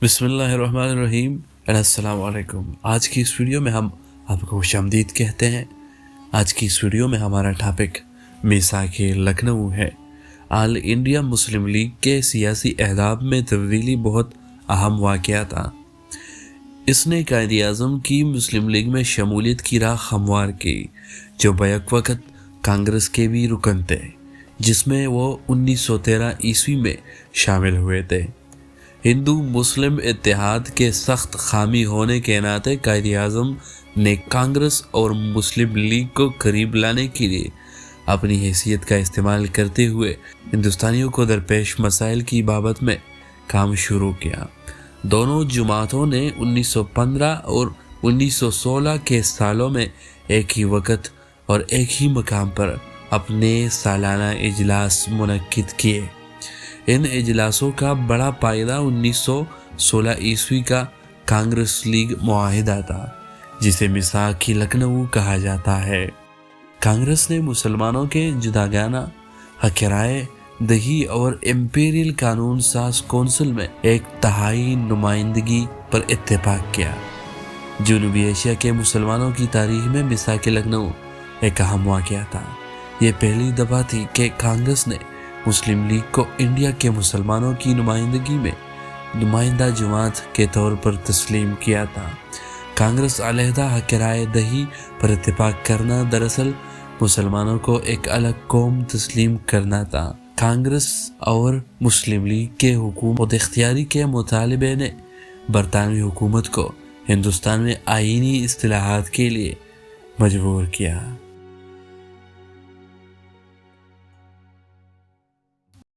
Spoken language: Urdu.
بسم اللہ الرحمن الرحیم، السلام علیکم۔ آج کی اس ویڈیو میں ہم آپ کو خوش آمدید کہتے ہیں۔ آج کی اس ویڈیو میں ہمارا ٹاپک میثاق لکھنؤ ہے۔ آل انڈیا مسلم لیگ کے سیاسی اہداف میں تبدیلی بہت اہم واقعہ تھا۔ اس نے قائد اعظم کی مسلم لیگ میں شمولیت کی راہ ہموار کی، جو بیک وقت کانگریس کے بھی رکن تھے، جس میں وہ 1913 عیسوی میں شامل ہوئے تھے۔ ہندو مسلم اتحاد کے سخت حامی ہونے کے ناطے قائد اعظم نے کانگریس اور مسلم لیگ کو قریب لانے کے لیے اپنی حیثیت کا استعمال کرتے ہوئے ہندوستانیوں کو درپیش مسائل کی بابت میں کام شروع کیا۔ دونوں جماعتوں نے 1915 اور 1916 کے سالوں میں ایک ہی وقت اور ایک ہی مقام پر اپنے سالانہ اجلاس منعقد کیے۔ ان اجلاسوں کا بڑا فائدہ 1916 عیسوی کا کانگریس لیگ معاہدہ تھا، جسے میثاق لکھنؤ کہا جاتا ہے۔ کانگریس نے مسلمانوں کے جداگانہ حق رائے دہی اور امپیریل قانون ساز کونسل میں 1/3 نمائندگی پر اتفاق کیا۔ جنوبی ایشیا کے مسلمانوں کی تاریخ میں میثاق لکھنؤ ایک اہم واقعہ تھا۔ یہ پہلی دفعہ تھی کہ کانگریس نے مسلم لیگ کو انڈیا کے مسلمانوں کی نمائندگی میں نمائندہ جماعت کے طور پر تسلیم کیا تھا۔ کانگریس علیحدہ حق رائے دہی پر اتفاق کرنا دراصل مسلمانوں کو ایک الگ قوم تسلیم کرنا تھا۔ کانگریس اور مسلم لیگ کے حقوق خود اختیاری کے مطالبے نے برطانوی حکومت کو ہندوستان میں آئینی اصلاحات کے لیے مجبور کیا۔